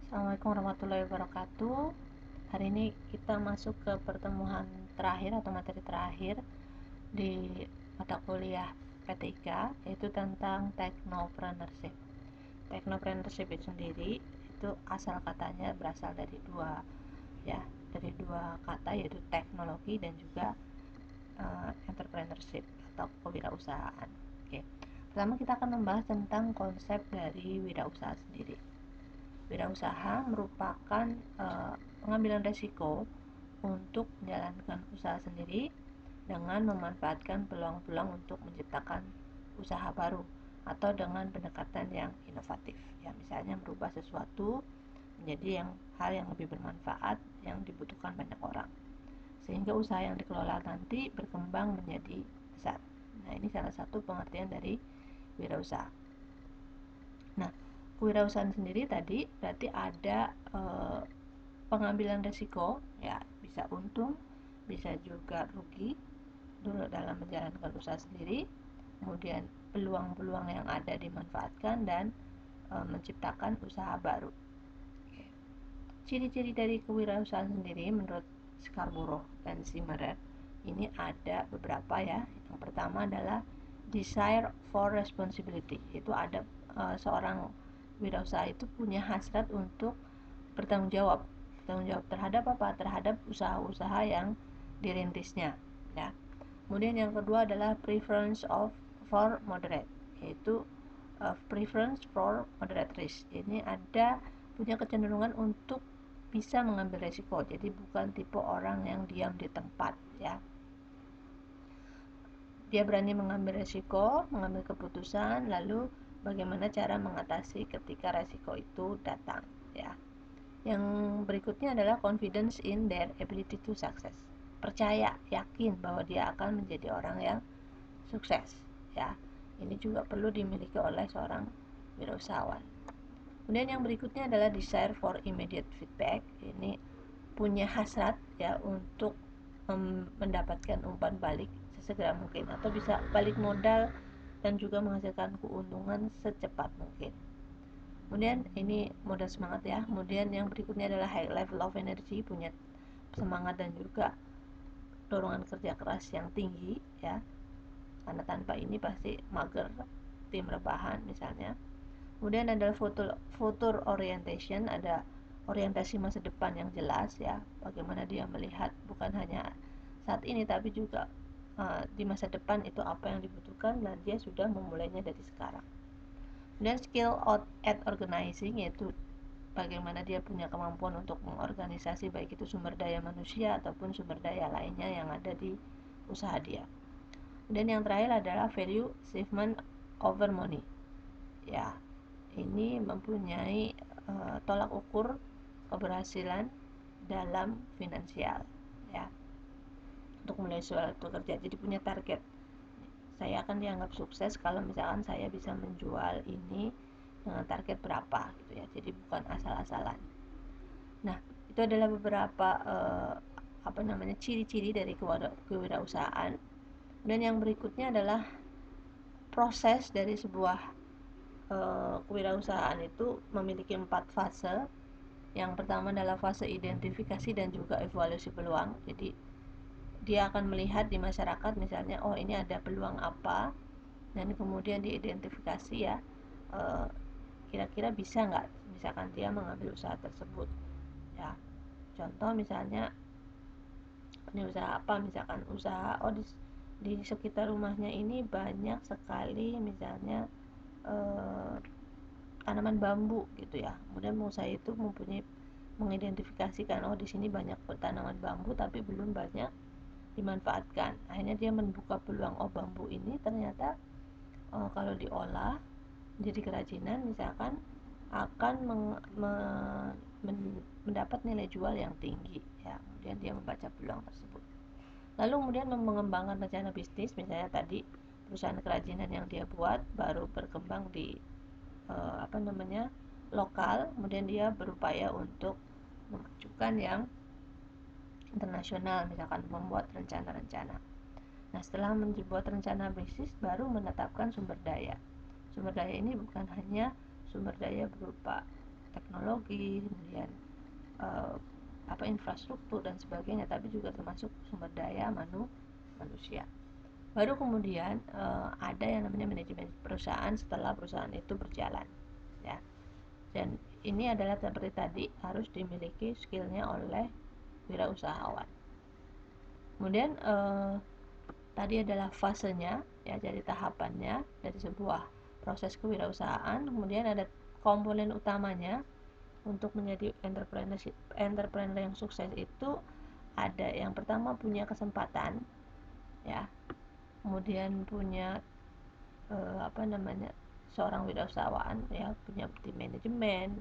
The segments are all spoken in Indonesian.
Assalamualaikum warahmatullahi wabarakatuh. Hari ini kita masuk ke pertemuan terakhir atau materi terakhir di mata kuliah P3, yaitu tentang technopreneurship. Technopreneurship itu sendiri itu asal katanya berasal dari dua kata, yaitu teknologi dan juga entrepreneurship atau kewirausahaan. Oke. Pertama kita akan membahas tentang konsep dari wirausaha sendiri. Wirausaha merupakan pengambilan resiko untuk menjalankan usaha sendiri dengan memanfaatkan peluang-peluang untuk menciptakan usaha baru atau dengan pendekatan yang inovatif. Ya, misalnya merubah sesuatu menjadi hal yang lebih bermanfaat yang dibutuhkan banyak orang. Sehingga usaha yang dikelola nanti berkembang menjadi besar. Nah, ini salah satu pengertian dari wirausaha. Nah, kewirausahaan sendiri tadi berarti ada pengambilan risiko, ya bisa untung, bisa juga rugi dulu dalam menjalankan usaha sendiri. Kemudian peluang-peluang yang ada dimanfaatkan dan menciptakan usaha baru. Ciri-ciri dari kewirausahaan sendiri menurut Scarborough dan Zimmerer ini ada beberapa ya. Yang pertama adalah desire for responsibility. Itu ada seorang wirausaha itu punya hasrat untuk bertanggung jawab terhadap apa? Terhadap usaha-usaha yang dirintisnya, ya. Kemudian yang kedua adalah for moderate, yaitu preference for moderate risk. Ini ada punya kecenderungan untuk bisa mengambil resiko, jadi bukan tipe orang yang diam di tempat, ya. Dia berani mengambil resiko, mengambil keputusan, lalu bagaimana cara mengatasi ketika resiko itu datang, ya. Yang berikutnya adalah confidence in their ability to success. Percaya, yakin bahwa dia akan menjadi orang yang sukses, ya. Ini juga perlu dimiliki oleh seorang wirausahawan. Kemudian yang berikutnya adalah desire for immediate feedback. Ini punya hasrat ya untuk mendapatkan umpan balik sesegera mungkin, atau bisa balik modal dan juga menghasilkan keuntungan secepat mungkin. Kemudian ini modal semangat ya. Kemudian yang berikutnya adalah high level of energy, punya semangat dan juga dorongan kerja keras yang tinggi ya, karena tanpa ini pasti mager, tim rebahan misalnya. Kemudian ada future orientation, ada orientasi masa depan yang jelas ya, bagaimana dia melihat bukan hanya saat ini tapi juga di masa depan itu apa yang dibutuhkan dan dia sudah memulainya dari sekarang. Kemudian skill at organizing, yaitu bagaimana dia punya kemampuan untuk mengorganisasi baik itu sumber daya manusia ataupun sumber daya lainnya yang ada di usaha dia. Dan yang terakhir adalah value achievement over money. Ya, ini mempunyai tolak ukur keberhasilan dalam finansial ya, untuk mulai suatu kerja. Jadi punya target. Saya akan dianggap sukses kalau misalkan saya bisa menjual ini dengan target berapa gitu ya. Jadi bukan asal-asalan. Nah, itu adalah beberapa ciri-ciri dari kewirausahaan. Dan yang berikutnya adalah proses dari sebuah kewirausahaan itu memiliki 4 fase. Yang pertama adalah fase identifikasi dan juga evaluasi peluang. Jadi dia akan melihat di masyarakat misalnya, oh ini ada peluang apa, dan kemudian diidentifikasi ya, kira-kira bisa nggak misalkan dia mengambil usaha tersebut ya. Contoh misalnya ini usaha apa, misalkan usaha di sekitar rumahnya ini banyak sekali misalnya tanaman bambu gitu ya. Kemudian usaha itu mengidentifikasikan, oh di sini banyak tanaman bambu tapi belum banyak dimanfaatkan. Akhirnya dia membuka peluang, oh bambu ini ternyata kalau diolah menjadi kerajinan misalkan akan mendapat nilai jual yang tinggi ya. Kemudian dia membaca peluang tersebut. Lalu kemudian mengembangkan rencana bisnis, misalnya tadi perusahaan kerajinan yang dia buat baru berkembang di lokal, kemudian dia berupaya untuk memajukan yang internasional, misalkan membuat rencana-rencana. Nah, setelah membuat rencana bisnis, baru menetapkan sumber daya. Sumber daya ini bukan hanya sumber daya berupa teknologi, teknologi, kemudian infrastruktur dan sebagainya, tapi juga termasuk sumber daya manusia. Baru kemudian ada yang namanya manajemen perusahaan setelah perusahaan itu berjalan, ya. Dan ini adalah seperti tadi, harus dimiliki skillnya oleh wirausahawan. Kemudian tadi adalah fasenya, ya, jadi tahapannya dari sebuah proses kewirausahaan. Kemudian ada komponen utamanya untuk menjadi entrepreneur yang sukses itu ada yang pertama punya kesempatan, ya, kemudian punya seorang wirausahawan, ya, punya tim manajemen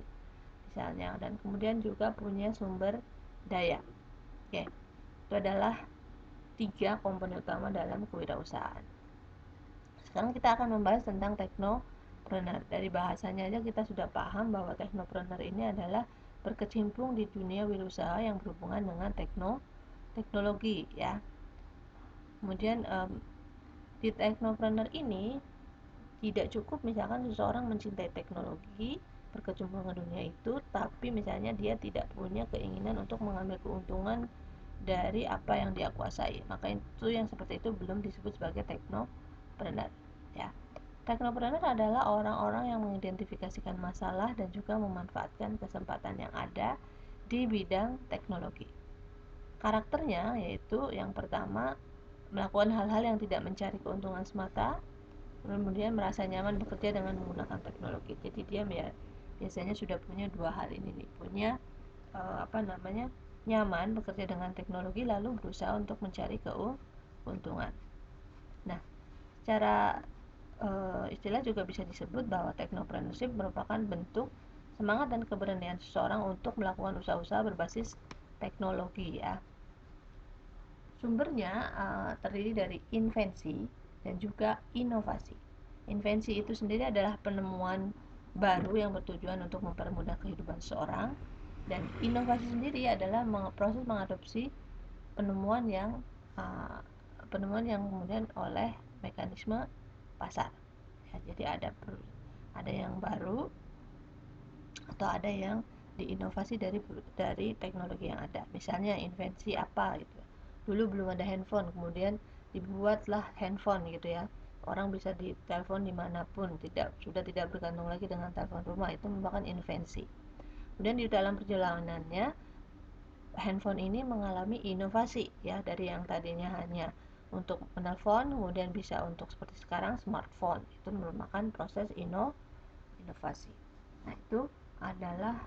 misalnya, dan kemudian juga punya sumber daya. Oke, itu adalah 3 komponen utama dalam kewirausahaan. Sekarang kita akan membahas tentang teknopreneur. Dari bahasanya aja kita sudah paham bahwa teknopreneur ini adalah berkecimpung di dunia wirausaha yang berhubungan dengan teknologi, ya. Kemudian di teknopreneur ini tidak cukup misalkan seseorang mencintai teknologi, berkecimpung dengan dunia itu, tapi misalnya dia tidak punya keinginan untuk mengambil keuntungan dari apa yang dia kuasai, maka itu yang seperti itu belum disebut sebagai teknopreneur, ya. Teknopreneur adalah orang-orang yang mengidentifikasikan masalah dan juga memanfaatkan kesempatan yang ada di bidang teknologi. Karakternya yaitu yang pertama, melakukan hal-hal yang tidak mencari keuntungan semata, kemudian merasa nyaman bekerja dengan menggunakan teknologi. Jadi dia biasanya sudah punya 2 hal ini nih, punya nyaman bekerja dengan teknologi, lalu berusaha untuk mencari keuntungan. Nah, secara istilah juga bisa disebut bahwa teknopreneurship merupakan bentuk semangat dan keberanian seseorang untuk melakukan usaha-usaha berbasis teknologi, ya. Sumbernya terdiri dari invensi dan juga inovasi. Invensi itu sendiri adalah penemuan baru yang bertujuan untuk mempermudah kehidupan seseorang, dan inovasi sendiri adalah proses mengadopsi penemuan yang kemudian oleh mekanisme pasar, ya. Jadi ada yang baru atau ada yang diinovasi dari teknologi yang ada. Misalnya invensi apa gitu. Dulu belum ada handphone, kemudian dibuatlah handphone gitu, ya. Orang bisa ditelepon dimanapun, sudah tidak bergantung lagi dengan telepon rumah. Itu merupakan invensi. Kemudian di dalam perjalanannya handphone ini mengalami inovasi, ya, dari yang tadinya hanya untuk menelpon kemudian bisa untuk seperti sekarang smartphone. Itu merupakan proses inovasi. Nah, itu adalah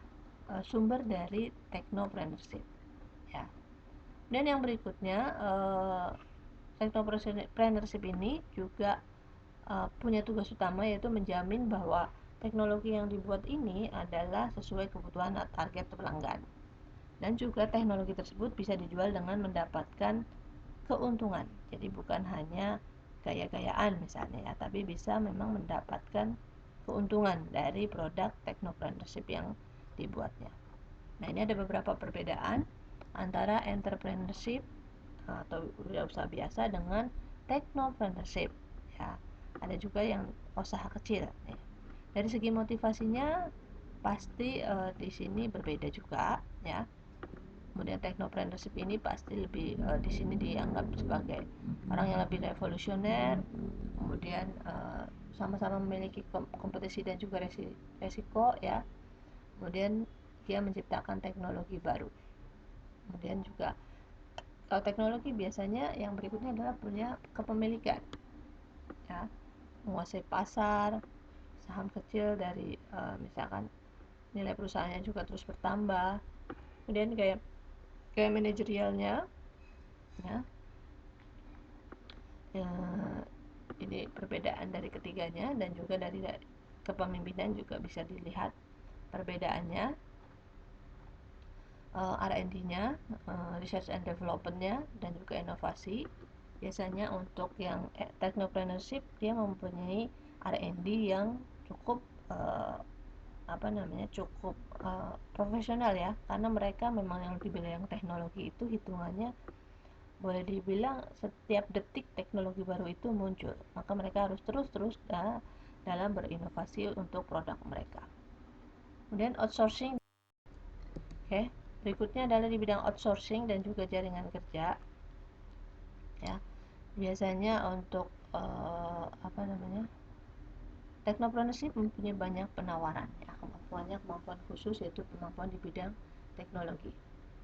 sumber dari teknopreneurship, ya. Dan yang berikutnya, teknopreneurship ini juga punya tugas utama, yaitu menjamin bahwa teknologi yang dibuat ini adalah sesuai kebutuhan target pelanggan, dan juga teknologi tersebut bisa dijual dengan mendapatkan keuntungan. Jadi bukan hanya gaya-gayaan misalnya, ya, tapi bisa memang mendapatkan keuntungan dari produk teknopreneurship yang dibuatnya. Nah, ini ada beberapa perbedaan antara entrepreneurship atau wirausaha biasa dengan teknopreneurship, ya. Ada juga yang usaha kecil, ya. Dari segi motivasinya pasti di sini berbeda juga, ya. Kemudian teknopreneurship ini pasti lebih di sini dianggap sebagai orang yang lebih revolusioner, kemudian sama-sama memiliki kompetisi dan juga resiko, ya. Kemudian dia menciptakan teknologi baru. Kemudian juga kalau teknologi biasanya yang berikutnya adalah punya kepemilikan, ya, menguasai pasar, saham kecil dari misalkan nilai perusahaannya juga terus bertambah. Kemudian kayak manajerialnya, ya, ini perbedaan dari ketiganya, dan juga dari kepemimpinan juga bisa dilihat perbedaannya. R&D-nya, research and development-nya, dan juga inovasi. Biasanya untuk yang technopreneurship dia mempunyai R&D yang cukup cukup profesional, ya, karena mereka memang yang di bidang teknologi itu hitungannya boleh dibilang setiap detik teknologi baru itu muncul, maka mereka harus terus dalam berinovasi untuk produk mereka. Kemudian outsourcing Oke, berikutnya adalah di bidang outsourcing dan juga jaringan kerja. Ya, biasanya untuk apa namanya, technopreneurship mempunyai banyak penawaran. Ya, kemampuan khusus yaitu kemampuan di bidang teknologi.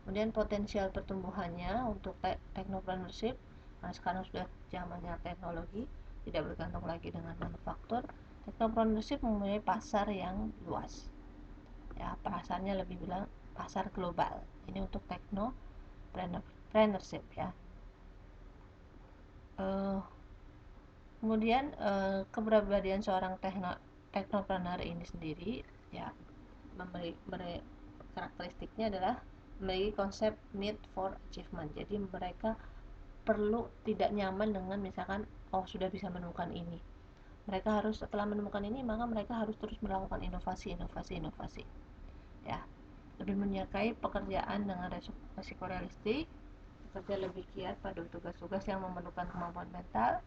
Kemudian potensial pertumbuhannya untuk technopreneurship, karena sekarang sudah zamannya teknologi, tidak bergantung lagi dengan manufaktur. Technopreneurship mempunyai pasar yang luas. Ya, pasarnya lebih bilang pasar global. Ini untuk technopreneurship ya. Kemudian kepribadian seorang teknopreneur ini sendiri ya, karakteristiknya adalah memiliki konsep need for achievement. Jadi mereka perlu tidak nyaman dengan misalkan sudah bisa menemukan ini. Mereka harus setelah menemukan ini, maka mereka harus terus melakukan inovasi ya. Lebih menyukai pekerjaan dengan resiko realistik, bekerja lebih giat pada tugas-tugas yang memerlukan kemampuan mental,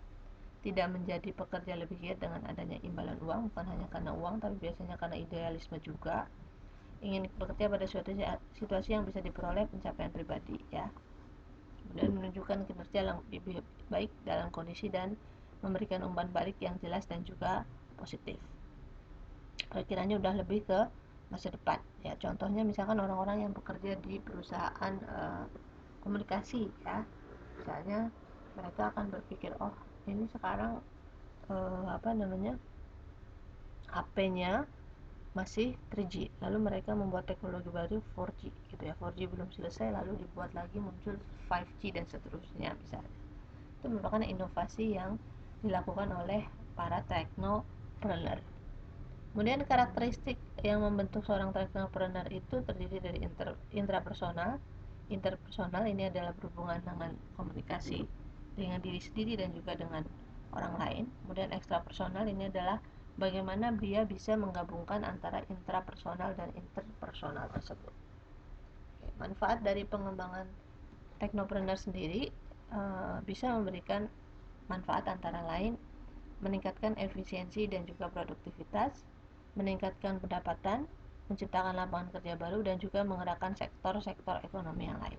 tidak menjadi pekerja lebih giat dengan adanya imbalan uang, bukan hanya karena uang tapi biasanya karena idealisme juga, ingin bekerja pada suatu situasi yang bisa diperoleh pencapaian pribadi ya. Kemudian menunjukkan kinerja yang lebih baik dalam kondisi dan memberikan umpan balik yang jelas dan juga positif. Pikirannya udah lebih ke masa depan ya. Contohnya misalkan orang-orang yang bekerja di perusahaan komunikasi ya, misalnya mereka akan berpikir ini sekarang apa namanya, HP-nya masih 3G, lalu mereka membuat teknologi baru 4G gitu ya. 4G belum selesai lalu dibuat lagi muncul 5G dan seterusnya misalnya. Itu merupakan inovasi yang dilakukan oleh para teknopreneur. Kemudian karakteristik yang membentuk seorang teknopreneur itu terdiri dari intrapersonal. Interpersonal ini adalah berhubungan dengan komunikasi dengan diri sendiri dan juga dengan orang lain. Kemudian ekstrapersonal ini adalah bagaimana dia bisa menggabungkan antara intrapersonal dan interpersonal tersebut. Manfaat dari pengembangan teknopreneur sendiri bisa memberikan manfaat antara lain meningkatkan efisiensi dan juga produktivitas, meningkatkan pendapatan, menciptakan lapangan kerja baru, dan juga menggerakkan sektor-sektor ekonomi yang lain.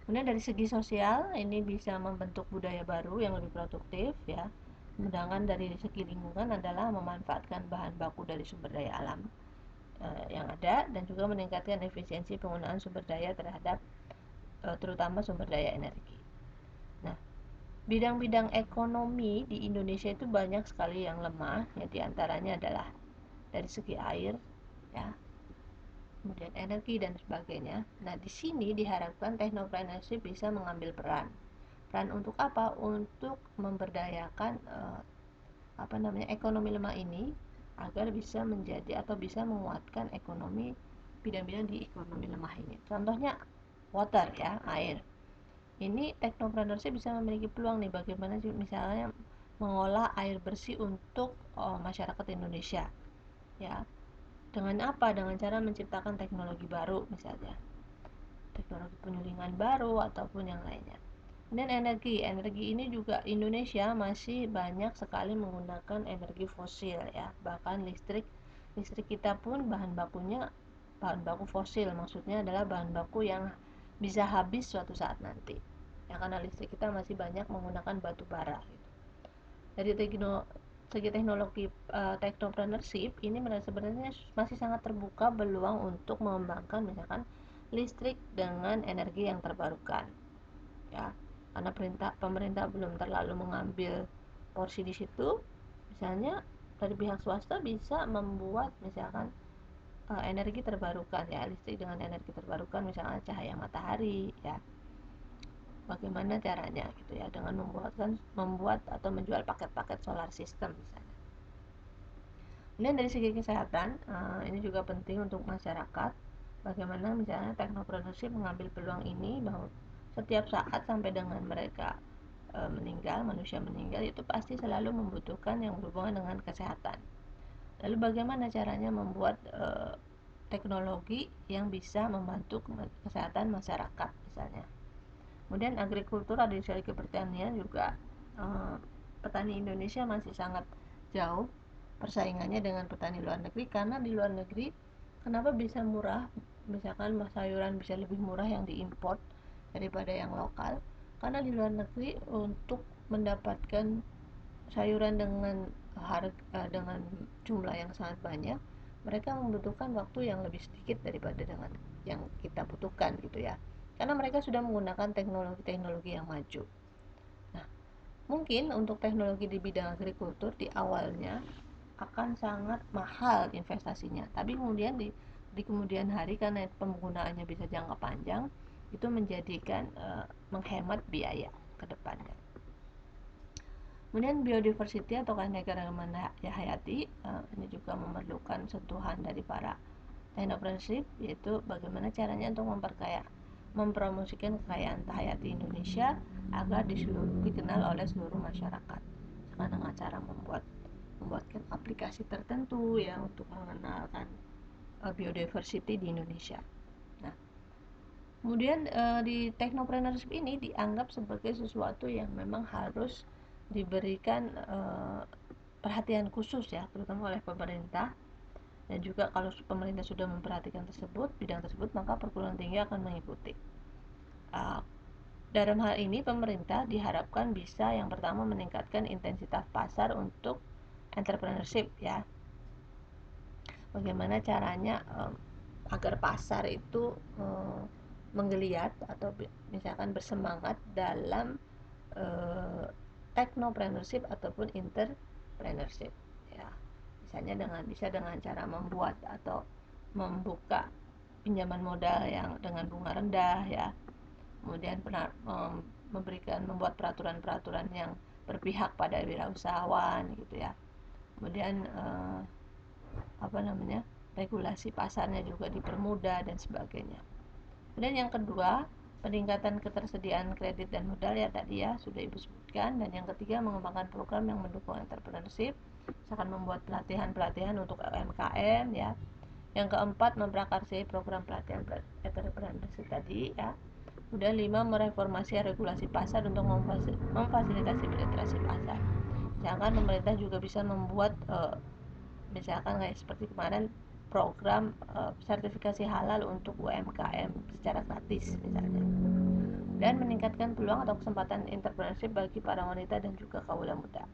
Kemudian dari segi sosial, ini bisa membentuk budaya baru yang lebih produktif ya. Sedangkan dari segi lingkungan adalah memanfaatkan bahan baku dari sumber daya alam yang ada dan juga meningkatkan efisiensi penggunaan sumber daya terhadap terutama sumber daya energi. Nah, bidang-bidang ekonomi di Indonesia itu banyak sekali yang lemah, ya diantaranya adalah dari segi air, ya, kemudian energi dan sebagainya. Nah, di sini diharapkan teknopreneurship bisa mengambil peran. Peran untuk apa? Untuk memberdayakan ekonomi lemah ini agar bisa menjadi atau bisa menguatkan ekonomi bidang-bidang di ekonomi lemah ini. Contohnya water ya, air. Ini teknopreneurship bisa memiliki peluang nih bagaimana misalnya mengolah air bersih untuk masyarakat Indonesia ya. Dengan apa? Dengan cara menciptakan teknologi baru misalnya. Teknologi penyulingan baru ataupun yang lainnya. Kemudian energi ini juga Indonesia masih banyak sekali menggunakan energi fosil ya. Bahkan listrik kita pun bahan baku fosil, maksudnya adalah bahan baku yang bisa habis suatu saat nanti ya, karena listrik kita masih banyak menggunakan batu bara gitu. Dari segi teknologi technopreneurship ini sebenarnya masih sangat terbuka peluang untuk mengembangkan misalkan listrik dengan energi yang terbarukan ya, karena pemerintah belum terlalu mengambil porsi di situ. Misalnya dari pihak swasta bisa membuat misalkan energi terbarukan ya, listrik dengan energi terbarukan misalnya cahaya matahari ya. Bagaimana caranya gitu ya, dengan membuat atau menjual paket-paket solar system misalnya. Kemudian dari segi kesehatan ini juga penting untuk masyarakat. Bagaimana misalnya teknopreneurship mengambil peluang ini bahwa setiap saat sampai dengan mereka manusia meninggal itu pasti selalu membutuhkan yang berhubungan dengan kesehatan. Lalu bagaimana caranya membuat teknologi yang bisa membantu kesehatan masyarakat misalnya. Kemudian agrikultur dari segi pertanian juga petani Indonesia masih sangat jauh persaingannya dengan petani luar negeri, karena di luar negeri kenapa bisa murah misalkan sayuran bisa lebih murah yang diimport daripada yang lokal, karena di luar negeri untuk mendapatkan sayuran dengan dengan jumlah yang sangat banyak, mereka membutuhkan waktu yang lebih sedikit daripada dengan yang kita butuhkan gitu ya, karena mereka sudah menggunakan teknologi-teknologi yang maju. Nah, mungkin untuk teknologi di bidang agrikultur di awalnya akan sangat mahal investasinya, tapi kemudian di kemudian hari karena penggunaannya bisa jangka panjang, itu menjadikan menghemat biaya ke depannya. Kemudian biodiversity atau keanekaragaman hayati, ini juga memerlukan sentuhan dari para technopreneurship, yaitu bagaimana caranya untuk mempromosikan kekayaan hayati Indonesia agar dikenal oleh seluruh masyarakat, dengan cara membuatkan aplikasi tertentu ya untuk mengenalkan biodiversity di Indonesia. Nah, kemudian di technopreneurship ini dianggap sebagai sesuatu yang memang harus diberikan perhatian khusus ya, terutama oleh pemerintah. Dan juga kalau pemerintah sudah memperhatikan bidang tersebut, maka perguruan tinggi akan mengikuti. Dalam hal ini pemerintah diharapkan bisa yang pertama meningkatkan intensitas pasar untuk entrepreneurship ya. Bagaimana caranya agar pasar itu menggeliat atau misalkan bersemangat dalam technopreneurship ataupun entrepreneurship ya. Misalnya dengan cara membuat atau membuka pinjaman modal yang dengan bunga rendah ya. Kemudian membuat peraturan-peraturan yang berpihak pada wirausahawan gitu ya. Kemudian regulasi pasarnya juga dipermudah dan sebagainya. Kemudian yang kedua, peningkatan ketersediaan kredit dan modal ya tadi ya sudah Ibu sebutkan. Dan yang ketiga, mengembangkan program yang mendukung entrepreneurship, misalkan membuat pelatihan-pelatihan untuk UMKM ya. Yang keempat, memprakarsai program pelatihan entrepreneurship tadi ya. Kemudian 5, mereformasi regulasi pasar untuk memfasilitasi penetrasi pasar. Misalkan pemerintah juga bisa membuat misalkan kayak seperti kemarin program sertifikasi halal untuk UMKM secara gratis misalnya. Dan meningkatkan peluang atau kesempatan entrepreneurship bagi para wanita dan juga kaula muda.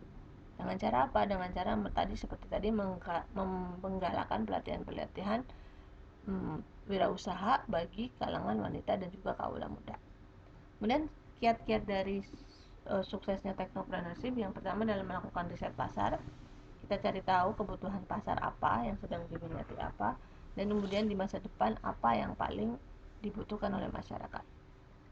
Dengan cara apa? Dengan cara seperti tadi menggalakkan pelatihan-pelatihan wirausaha bagi kalangan wanita dan juga kaula muda. Kemudian kiat-kiat dari suksesnya technopreneurship, yang pertama dalam melakukan riset pasar, kita cari tahu kebutuhan pasar apa yang sedang diminati apa, dan kemudian di masa depan apa yang paling dibutuhkan oleh masyarakat.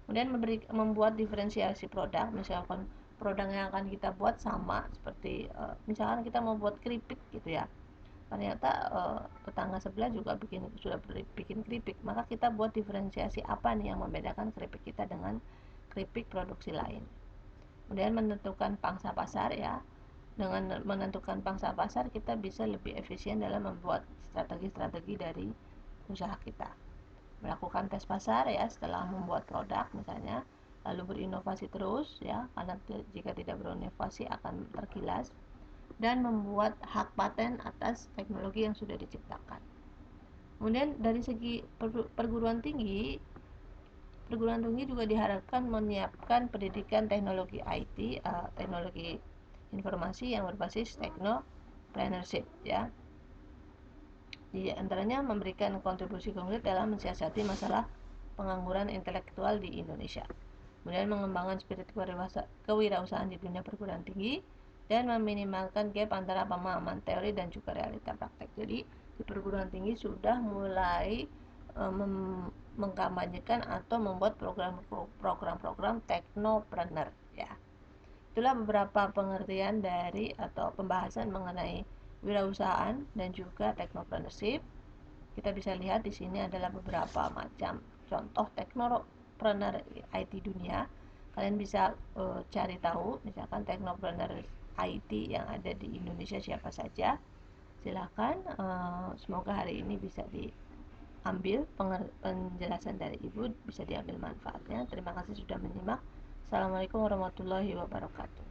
Kemudian membuat diferensiasi produk, misalkan produk yang akan kita buat sama seperti misalkan kita mau buat keripik gitu ya, ternyata tetangga sebelah juga sudah bikin keripik, maka kita buat diferensiasi apa nih yang membedakan keripik kita dengan keripik produksi lain. Kemudian menentukan pangsa pasar ya. Dengan menentukan pangsa pasar, kita bisa lebih efisien dalam membuat strategi-strategi dari usaha kita. Melakukan tes pasar ya setelah membuat produk misalnya, lalu berinovasi terus ya, karena jika tidak berinovasi akan tergilas, dan membuat hak paten atas teknologi yang sudah diciptakan. Kemudian dari segi perguruan tinggi juga diharapkan menyiapkan pendidikan teknologi IT, teknologi informasi yang berbasis technopreneurship ya. Di antaranya memberikan kontribusi konkret dalam mensiasati masalah pengangguran intelektual di Indonesia. Kemudian mengembangkan spirit kewirausahaan di dunia perguruan tinggi dan meminimalkan gap antara pemahaman teori dan juga realita praktek. Jadi di perguruan tinggi sudah mulai mengkampanyekan atau membuat program-program teknopreneur ya. Itulah beberapa pengertian dari atau pembahasan mengenai wirausahaan dan juga technopreneurship. Kita bisa lihat di sini adalah beberapa macam contoh technopreneur IT dunia. Kalian bisa cari tahu misalkan technopreneur IT yang ada di Indonesia siapa saja. Silakan, semoga hari ini bisa diambil penjelasan dari Ibu, bisa diambil manfaatnya. Terima kasih sudah menyimak. Assalamualaikum warahmatullahi wabarakatuh.